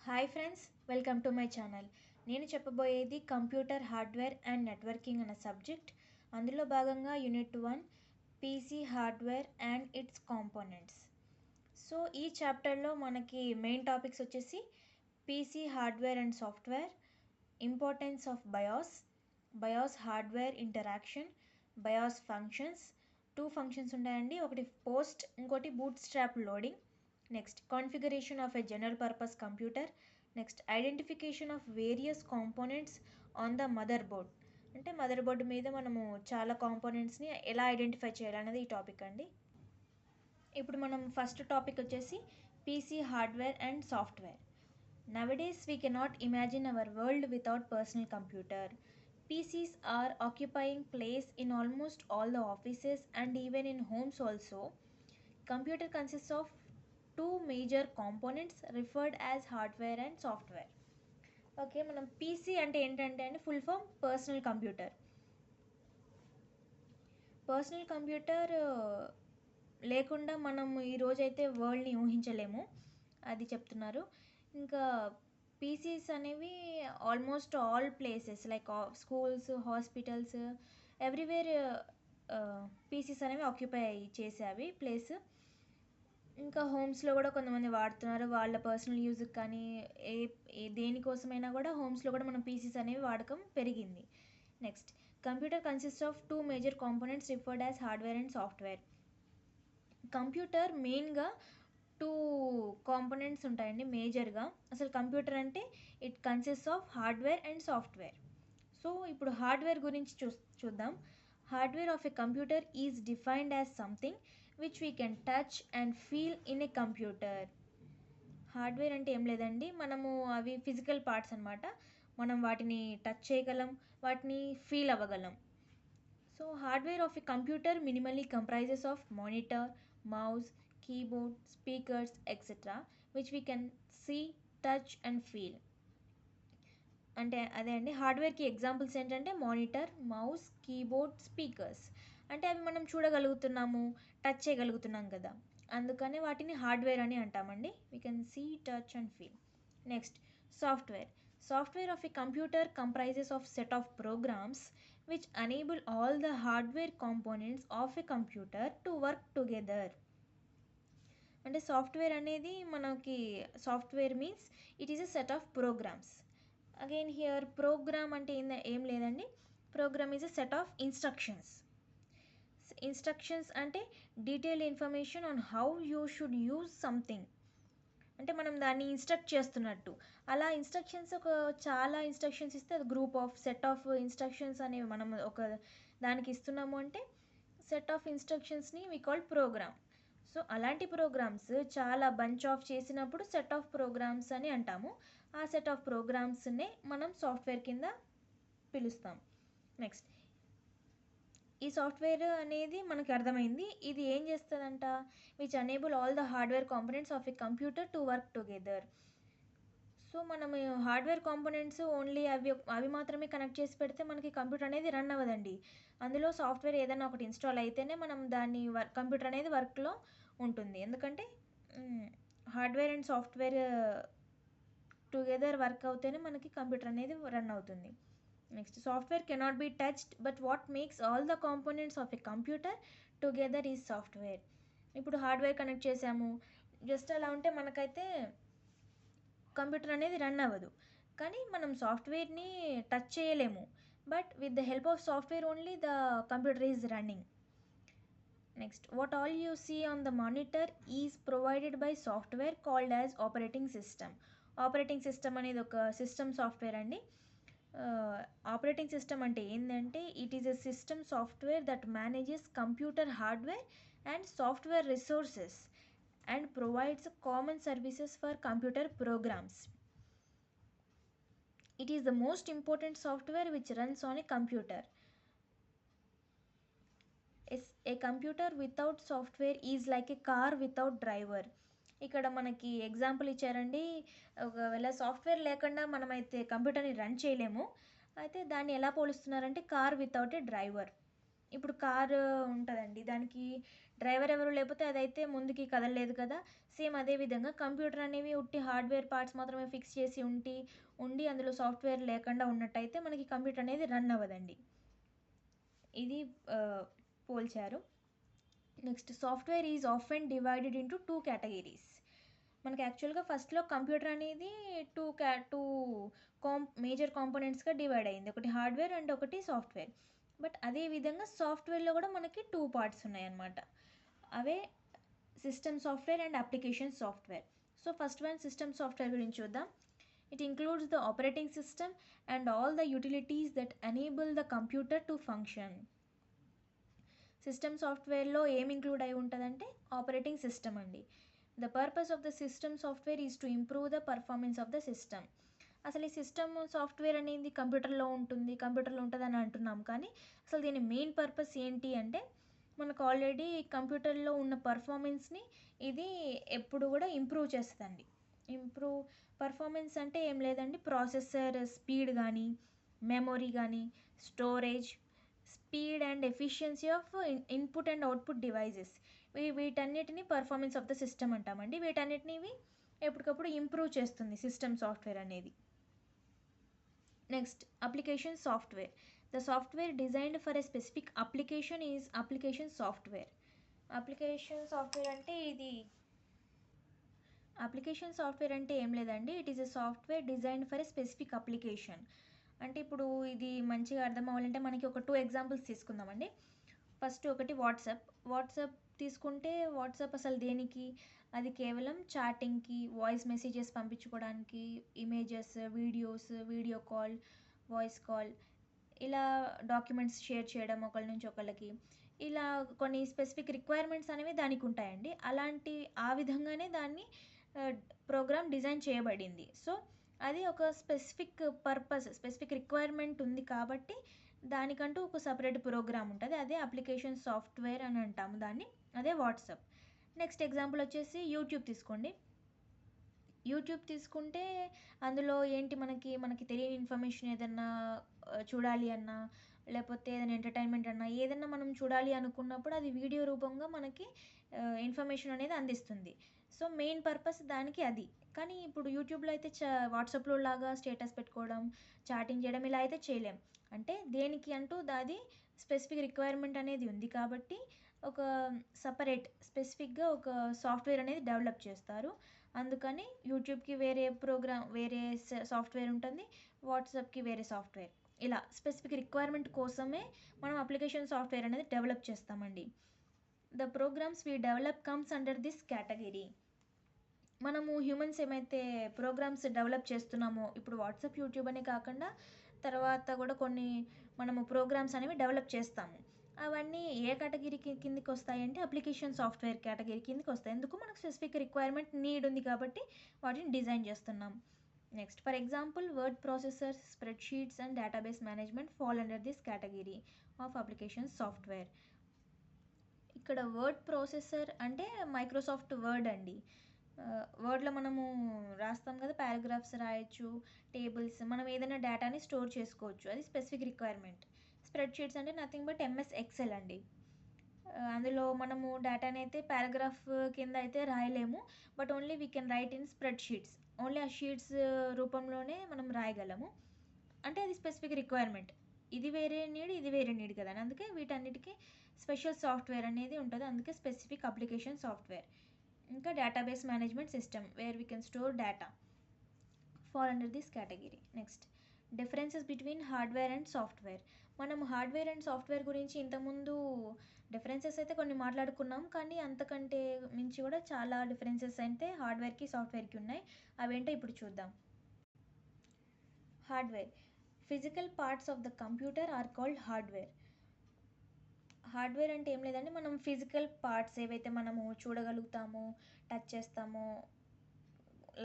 Hi friends, welcome to my channel. నేను చెప్పబోయేది computer hardware and networking అనే subject. అందులో భాగంగా unit 1 PC hardware and it's components. So ఈ చాప్టర్లో మనకి మెయిన్ టాపిక్స్ వచ్చేసి PC hardware and software, importance of bias hardware interaction, bias functions. 2 functions ఉంటాయండి, ఒకటి పోస్ట్, ఇంకోటి boot strap loading. Next configuration of a general purpose computer. Next identification of various components on the mother board. అంటే mother board మీద మనము చాలా కాంపోనెంట్స్ని ఎలా identify చేయాలనేది ఈ టాపిక్ అండి. ఇప్పుడు మనం ఫస్ట్ టాపిక్ వచ్చేసి PC hardware and software. Nowadays we cannot imagine our world without personal computer. PCs are occupying place in almost all the offices and even in homes also. Computer consists of two major components referred as hardware and software. Okay, మనం PC అంటే ఏంటంటే అండి full form personal computer. Personal computer లేకుండా మనం ఈరోజైతే వరల్డ్ని ఊహించలేము, అది చెప్తున్నారు. ఇంకా పీసీస్ అనేవి almost all places like schools, hospitals, everywhere Pisces అనేవి ఆక్యుపై చేసేవి ప్లేస్. ఇంకా హోమ్స్లో కూడా కొంతమంది వాడుతున్నారు, వాళ్ళ పర్సనల్ యూజ్కి కానీ దేనికోసమైనా కూడా హోమ్స్లో కూడా మనం పీసీస్ అనేవి వాడకం పెరిగింది. Next computer consist of 2 major components referred as hardware and software. Computer మెయిన్గా 2 కాంపోనెంట్స్ ఉంటాయండి మేజర్గా. అసలు కంప్యూటర్ అంటే it consist of hardware and software. So ఇప్పుడు హార్డ్వేర్ గురించి చూద్దాం. Hardware of a computer is defined as something which we can touch and feel in a computer. Hardware అంటే ఏం లేదండి, మనము అవి ఫిజికల్ పార్ట్స్ అనమాట. మనం వాటిని టచ్ చేయగలం, వాటిని ఫీల్ అవ్వగలం. So hardware of a computer minimally comprises of monitor, mouse, keyboard, speakers, etc. which we can see, touch and feel. అంటే అదే అండి, హార్డ్వేర్కి ఎగ్జాంపుల్స్ ఏంటంటే మానిటర్, మౌస్, కీబోర్డ్, స్పీకర్స్. అంటే అవి మనం చూడగలుగుతున్నాము, టచ్ చేయగలుగుతున్నాం కదా, అందుకనే వాటిని హార్డ్వేర్ అని అంటామండి. We can see, touch and feel. Next software of a computer comprises of set of programs which enable all the hardware components of a computer to work together. అంటే సాఫ్ట్వేర్ అనేది మనకి software means it is a set of programs. Again here program అంటే ఏం లేదండి, program is a set of instructions అంటే detail information on how you should use something. అంటే మనం దాన్ని ఇన్స్ట్రక్ట్ చేస్తున్నట్టు. అలా ఇన్స్ట్రక్షన్స్ చాలా ఇన్స్ట్రక్షన్స్ ఇస్తే అది group of set of instructions అనేవి మనం ఒక దానికి ఇస్తున్నాము అంటే సెట్ ఆఫ్ ఇన్స్ట్రక్షన్స్ని వి కాల్ ప్రోగ్రామ్. సో అలాంటి ప్రోగ్రామ్స్ చాలా బంచ్ ఆఫ్ చేసినప్పుడు సెట్ ఆఫ్ ప్రోగ్రామ్స్ అని అంటాము. ఆ సెట్ ఆఫ్ ప్రోగ్రామ్స్నే మనం సాఫ్ట్వేర్ కింద పిలుస్తాం. నెక్స్ట్ ఈ సాఫ్ట్వేర్ అనేది మనకి అర్థమైంది, ఇది ఏం చేస్తుందంట, which enable all the hardware components of a computer to work together. So మనం హార్డ్వేర్ కాంపోనెంట్స్ ఓన్లీ అవి మాత్రమే కనెక్ట్ చేసి పెడితే మనకి కంప్యూటర్ అనేది రన్ అవ్వదండి. అందులో సాఫ్ట్వేర్ ఏదైనా ఒకటి ఇన్స్టాల్ అయితేనే మనం దాన్ని కంప్యూటర్ అనేది వర్క్లో ఉంటుంది. ఎందుకంటే hardware and software together work అవుతేనే మనకి కంప్యూటర్ అనేది రన్ అవుతుంది. Next software cannot be touched but what makes all the components of a computer together is software. ఇప్పుడు హార్డ్వేర్ కనెక్ట్ చేసాము, జస్ట్ అలా ఉంటే మనకైతే కంప్యూటర్ అనేది రన్ అవ్వదు. కానీ మనం సాఫ్ట్వేర్ని టచ్ చేయలేము, but with the help of software only the computer is running. Next what all you see on the monitor is provided by software called as operating system. Operating system అనేది ఒక system software అండి. Operating system అంటే ఏంటంటే it is a system software that manages computer hardware and software resources and provides common services for computer programs. It is the most important software which runs on a computer. A computer without software is like a car without driver. ఇక్కడ మనకి example ఇచ్చారండి, ఒకవేళ software లేకుండా మనమైతే కంప్యూటర్ని run చేయలేము. అయితే దాన్ని ఎలా పోలుస్తున్నారంటే కార్ వితౌట్ ఏ డ్రైవర్. ఇప్పుడు కారు ఉంటుందండి, దానికి డ్రైవర్ ఎవరు లేకపోతే అదైతే ముందుకి కదలలేదు కదా. సేమ్ అదే విధంగా కంప్యూటర్ అనేవి ఉట్టి హార్డ్వేర్ పార్ట్స్ మాత్రమే ఫిక్స్ చేసి ఉండి అందులో సాఫ్ట్వేర్ లేకుండా ఉన్నట్టయితే మనకి కంప్యూటర్ అనేది రన్ అవ్వదండి. ఇది పోల్చారు. Next, software is often divided into 2 categories. మనకి యాక్చువల్గా ఫస్ట్లో కంప్యూటర్ అనేది టూ మేజర్ కాంపోనెంట్స్గా డివైడ్ అయింది, ఒకటి హార్డ్వేర్ అండ్ ఒకటి సాఫ్ట్వేర్. బట్ అదే విధంగా సాఫ్ట్వేర్లో కూడా మనకి 2 పార్ట్స్ ఉన్నాయన్నమాట. అవే system software and application software. So first one system software గురించి చూద్దాం. It includes the operating system and all the utilities that enable the computer to function. System సాఫ్ట్వేర్లో ఏం ఇంక్లూడ్ అయి ఉంటుందంటే ఆపరేటింగ్ సిస్టమ్ అండి. The purpose of the system software is to improve the performance of the system. అసలు ఈ system software అనేది కంప్యూటర్లో ఉంటుందని అంటున్నాం, కానీ అసలు దీని మెయిన్ పర్పస్ ఏంటి అంటే మనకు ఆల్రెడీ కంప్యూటర్లో ఉన్న పర్ఫార్మెన్స్ని ఇది ఎప్పుడు కూడా ఇంప్రూవ్ చేస్తుందండి. పర్ఫార్మెన్స్ అంటే ఏం లేదండి, ప్రాసెసర్ స్పీడ్ కానీ, మెమొరీ కానీ, storage, speed and efficiency of input and output devices, వీటన్నిటిని పర్ఫార్మెన్స్ ఆఫ్ ద సిస్టమ్ అంటామండి. వీటన్నిటిని ఎప్పటికప్పుడు ఇంప్రూవ్ చేస్తుంది సిస్టమ్ సాఫ్ట్వేర్ అనేది. Next, application software. The software designed for a specific application is application software. Application software అంటే ఏం లేదండి, it is a software designed for a specific application. అంటే ఇప్పుడు ఇది మంచిగా అర్థం అవ్వాలంటే మనకి ఒక 2 ఎగ్జాంపుల్స్ తీసుకుందామండి. ఫస్ట్ ఒకటి వాట్సాప్ తీసుకుంటే, వాట్సాప్ అసలు దేనికి? అది కేవలం చాటింగ్కి, వాయిస్ మెసేజెస్ పంపించుకోవడానికి, images, videos, video call, voice call, ఇలా డాక్యుమెంట్స్ షేర్ చేయడం ఒకళ్ళ నుంచి ఒకళ్ళకి, ఇలా కొన్ని స్పెసిఫిక్ రిక్వైర్మెంట్స్ అనేవి దానికి ఉంటాయండి. ఆ విధంగానే దాన్ని ప్రోగ్రామ్ డిజైన్ చేయబడింది. సో అది ఒక స్పెసిఫిక్ రిక్వైర్మెంట్ ఉంది కాబట్టి దానికంటూ ఒక సపరేట్ ప్రోగ్రామ్ ఉంటుంది, అదే అప్లికేషన్ సాఫ్ట్వేర్ అని అంటాము దాన్ని, అదే వాట్సాప్. నెక్స్ట్ ఎగ్జాంపుల్ వచ్చేసి యూట్యూబ్ తీసుకోండి. యూట్యూబ్ తీసుకుంటే అందులో ఏంటి, మనకి తెలియని ఇన్ఫర్మేషన్ ఏదన్నా చూడాలి అన్నా, లేకపోతే ఏదైనా ఎంటర్టైన్మెంట్ అన్నా, ఏదన్నా మనం చూడాలి అనుకున్నప్పుడు అది వీడియో రూపంగా మనకి ఇన్ఫర్మేషన్ అనేది అందిస్తుంది. సో మెయిన్ పర్పస్ దానికి అది. కానీ ఇప్పుడు యూట్యూబ్లో అయితే వాట్సాప్లో లాగా స్టేటస్ పెట్టుకోవడం, చాటింగ్ చేయడం ఇలా అయితే చేయలేం. అంటే దేనికి అంటూ దాది స్పెసిఫిక్ రిక్వైర్మెంట్ అనేది ఉంది కాబట్టి ఒక స్పెసిఫిక్గా ఒక సాఫ్ట్వేర్ అనేది డెవలప్ చేస్తారు. అందుకని యూట్యూబ్కి వేరే సాఫ్ట్వేర్ ఉంటుంది, వాట్సాప్కి వేరే సాఫ్ట్వేర్, ఇలా స్పెసిఫిక్ రిక్వైర్మెంట్ కోసమే మనం అప్లికేషన్ సాఫ్ట్వేర్ అనేది డెవలప్ చేస్తామండి. The programs we develop comes under this category. మనము హ్యూమన్స్ ఏమైతే ప్రోగ్రామ్స్ డెవలప్ చేస్తున్నామో, ఇప్పుడు వాట్సాప్, యూట్యూబ్ అనే కాకుండా తర్వాత కూడా కొన్ని మనము ప్రోగ్రామ్స్ అనేవి డెవలప్ చేస్తాము. అవన్నీ ఏ కేటగిరీ కిందకి వస్తాయి అంటే అప్లికేషన్ సాఫ్ట్వేర్ కేటగిరీ కిందకి వస్తాయి. ఎందుకు? మనకు స్పెసిఫిక్ రిక్వైర్మెంట్ నీడ్ ఉంది కాబట్టి వాటిని డిజైన్ చేస్తున్నాం. Next, for example word processors, spreadsheets and database management fall under this category of application software. ఇక్కడ వర్డ్ ప్రాసెసర్ అంటే మైక్రోసాఫ్ట్ వర్డ్ అండి. వర్డ్లో మనము రాస్తాం కదా, పారాగ్రాఫ్స్ రాయొచ్చు, టేబుల్స్, మనం ఏదైనా డేటాని స్టోర్ చేసుకోవచ్చు, అది స్పెసిఫిక్ రిక్వైర్మెంట్. స్ప్రెడ్షీట్స్ అంటే నథింగ్ బట్ ఎంఎస్ ఎక్సెల్ అండి. అందులో మనము డేటాని అయితే పారాగ్రాఫ్ కింద అయితే రాయలేము, but only we can write in spreadsheets. Only ఆ షీట్స్ రూపంలోనే మనం రాయగలము. అంటే అది స్పెసిఫిక్ రిక్వైర్మెంట్. ఇది వేరే నీడ్ కదా, అందుకే వీటన్నిటికీ స్పెషల్ సాఫ్ట్వేర్ అనేది ఉంటుంది, అందుకే స్పెసిఫిక్ అప్లికేషన్ సాఫ్ట్వేర్. ఇంకా database management system where we can store data fall under this category. Next, differences between hardware and software. మనం హార్డ్వేర్ అండ్ సాఫ్ట్వేర్ గురించి ఇంతకుముందు డిఫరెన్సెస్ అయితే కొన్ని మాట్లాడుకున్నాం, కానీ అంతకంటే మించి కూడా చాలా డిఫరెన్సెస్ అయితే హార్డ్వేర్కి సాఫ్ట్వేర్కి ఉన్నాయి. అవేంటో ఇప్పుడు చూద్దాం. Hardware. Physical parts of the computer are called hardware. Hardware అంటే ఏం లేదండి, మనం ఫిజికల్ పార్ట్స్ ఏవైతే మనము చూడగలుగుతామో, టచ్ చేస్తామో,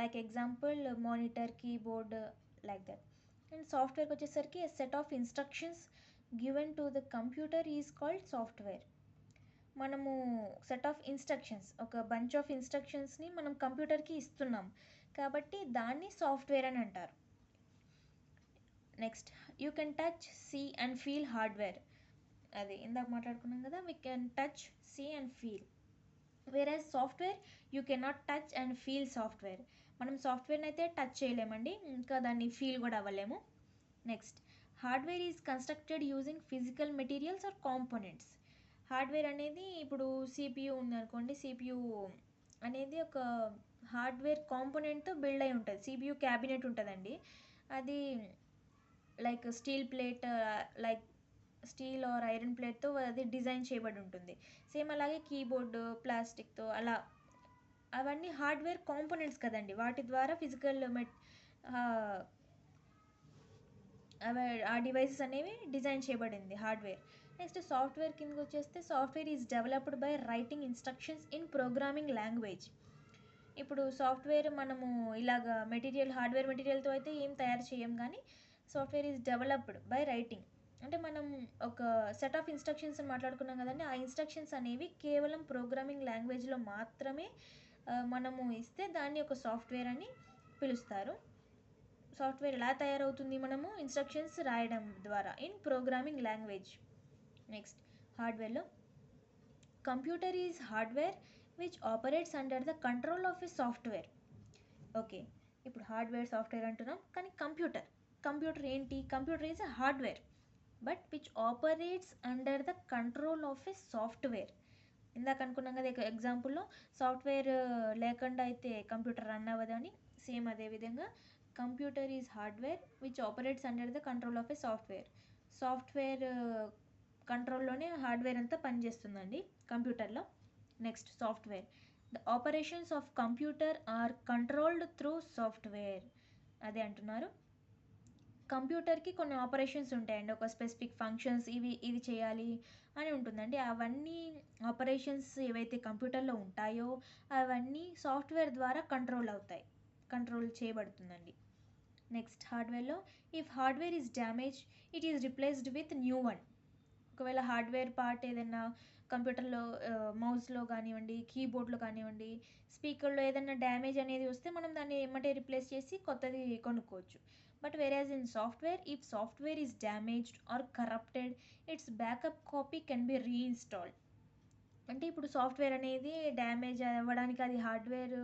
like example monitor, keyboard, like that. And సాఫ్ట్వేర్కి వచ్చేసరికి a set of instructions given to the computer is called software. మనము సెట్ ఆఫ్ ఇన్స్ట్రక్షన్స్, ఒక బంచ్ ఆఫ్ ఇన్స్ట్రక్షన్స్ని మనం కంప్యూటర్కి ఇస్తున్నాం కాబట్టి దాన్ని సాఫ్ట్వేర్ అని అంటారు. Next, you can touch, see and feel hardware. అది ఇందాక మాట్లాడుకున్నాం కదా, we can touch, see and feel. Whereas software you cannot touch and feel software. మనం సాఫ్ట్వేర్ని అయితే టచ్ చేయలేమండి, ఇంకా దాన్ని ఫీల్ కూడా అవ్వలేము. Next, hardware is constructed using physical materials or components. Hardware అనేది ఇప్పుడు సిపియు ఉందనుకోండి, సిపియు అనేది ఒక హార్డ్వేర్ కాంపోనెంట్తో బిల్డ్ అయి ఉంటుంది. సిపియు క్యాబినెట్ ఉంటుందండి, అది like steel plate, like steel or iron ప్లేట్తో అది డిజైన్ చేయబడి ఉంటుంది. సేమ్ అలాగే కీబోర్డు ప్లాస్టిక్తో అలా, అవన్నీ హార్డ్వేర్ కాంపోనెంట్స్ కదండి, వాటి ద్వారా ఫిజికల్ ఆ డివైసెస్ అనేవి డిజైన్ చేయబడింది హార్డ్వేర్. నెక్స్ట్ సాఫ్ట్వేర్ కిందకి వచ్చేస్తే, software is developed by writing instructions in programming language. ఇప్పుడు సాఫ్ట్వేర్ మనము ఇలాగ హార్డ్వేర్ మెటీరియల్తో అయితే ఏం తయారు చేయం, కానీ software is developed by writing అంటే మనం ఒక సెట్ ఆఫ్ ఇన్స్ట్రక్షన్స్ అని మాట్లాడుకున్నాం కదండి, ఆ ఇన్స్ట్రక్షన్స్ అనేవి కేవలం ప్రోగ్రామింగ్ లాంగ్వేజ్లో మాత్రమే మనము ఇస్తే దాన్ని ఒక సాఫ్ట్వేర్ అని పిలుస్తారు. సాఫ్ట్వేర్ ఎలా తయారవుతుంది, మనము ఇన్స్ట్రక్షన్స్ రాయడం ద్వారా, ఇన్ ప్రోగ్రామింగ్ లాంగ్వేజ్. నెక్స్ట్, హార్డ్వేర్లో computer is hardware which operates under the control of a software. Okay, ఇప్పుడు హార్డ్వేర్ సాఫ్ట్వేర్ అంటున్నాం, కానీ కంప్యూటర్ ఏంటి? Computer is a hardware but which operates under the control of a software. ఇందాక అనుకున్నాం కదా ఎగ్జాంపుల్లో, software లేకుండా అయితే కంప్యూటర్ రన్ అవ్వదని, సేమ్ అదేవిధంగా computer is hardware which operates under the control of a software కంట్రోల్లోనే హార్డ్వేర్ అంతా పనిచేస్తుందండి కంప్యూటర్లో. Next, software, the operations of computer are controlled through software. అదే అంటున్నారు, కంప్యూటర్కి కొన్ని ఆపరేషన్స్ ఉంటాయండి, ఒక స్పెసిఫిక్ ఫంక్షన్స్ ఇవి చేయాలి అని ఉంటుందండి. అవన్నీ ఆపరేషన్స్ ఏవైతే కంప్యూటర్లో ఉంటాయో అవన్నీ సాఫ్ట్వేర్ ద్వారా కంట్రోల్ చేయబడుతుందండి. నెక్స్ట్, హార్డ్వేర్లో, if hardware is damage it is replaced with new one. ఒకవేళ హార్డ్వేర్ పార్ట్ ఏదైనా కంప్యూటర్లో మౌస్లో కానివ్వండి, కీబోర్డ్లో కానివ్వండి, స్పీకర్లో ఏదైనా డ్యామేజ్ అనేది వస్తే మనం దాన్ని ఏమంటే రిప్లేస్ చేసి కొత్తది కొనుక్కోవచ్చు. But whereas in software, if software is damaged or corrupted its backup copy can be reinstalled. అంటే ఇప్పుడు సాఫ్ట్వేర్ అనేది డ్యామేజ్ అవ్వడానికి అది హార్డ్వేర్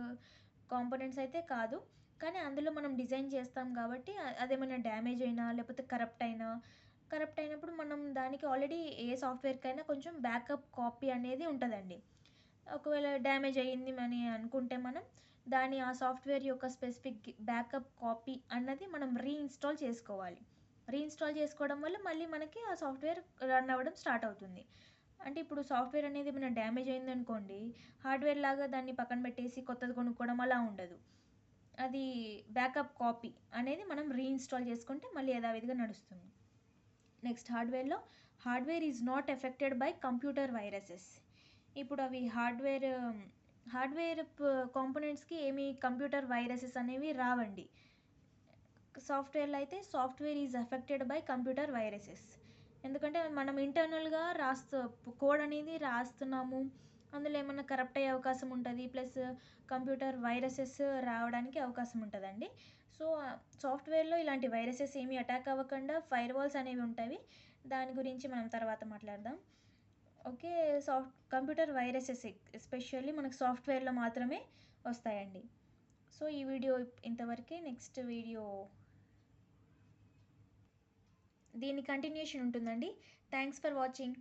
కాంపోనెంట్స్ అయితే కాదు, కానీ అందులో మనం డిజైన్ చేస్తాం కాబట్టి అదేమైనా డ్యామేజ్ అయినా లేకపోతే కరప్ట్ అయినప్పుడు మనం దానికి ఆల్రెడీ ఏ సాఫ్ట్వేర్కైనా కొంచెం బ్యాకప్ కాపీ అనేది ఉంటుందండి. ఒకవేళ డ్యామేజ్ అయ్యింది అని అనుకుంటే మనం దాని ఆ సాఫ్ట్వేర్ యొక్క స్పెసిఫిక్ బ్యాకప్ కాపీ అన్నది మనం రీఇన్స్టాల్ చేసుకోవాలి. రీఇన్స్టాల్ చేసుకోవడం వల్ల మళ్ళీ మనకి ఆ సాఫ్ట్వేర్ రన్ అవ్వడం స్టార్ట్ అవుతుంది. అంటే ఇప్పుడు సాఫ్ట్వేర్ అనేది ఏమైనా డ్యామేజ్ అయిందనుకోండి, హార్డ్వేర్ లాగా దాన్ని పక్కన పెట్టేసి కొత్తది కొనుక్కోవడం అలా ఉండదు. అది బ్యాకప్ కాపీ అనేది మనం రీఇన్స్టాల్ చేసుకుంటే మళ్ళీ యథావిధిగా నడుస్తుంది. Next, hardware is not affected by computer viruses. ఇప్పుడు అవి హార్డ్వేర్ కాంపోనెంట్స్కి ఏమి కంప్యూటర్ వైరసెస్ అనేవి రావండి. సాఫ్ట్వేర్లో అయితే software is affected by computer viruses. ఎందుకంటే మనం ఇంటర్నల్గా కోడ్ అనేది రాస్తున్నాము, అందులో ఏమైనా కరప్ట్ అయ్యే అవకాశం ఉంటుంది, ప్లస్ కంప్యూటర్ వైరసెస్ రావడానికి అవకాశం ఉంటుందండి. సో సాఫ్ట్వేర్లో ఇలాంటి వైరసెస్ ఏమీ అటాక్ అవ్వకుండా ఫైర్ వాల్స్ అనేవి ఉంటాయి, దాని గురించి మనం తర్వాత మాట్లాడదాం. ఓకే, కంప్యూటర్ వైరసెస్ ఎస్పెషల్లీ మనకు సాఫ్ట్వేర్లో మాత్రమే వస్తాయండి. సో ఈ వీడియో ఇంతవరకే. నెక్స్ట్ వీడియో దీని కంటిన్యూషన్ ఉంటుందండి. Thanks for watching.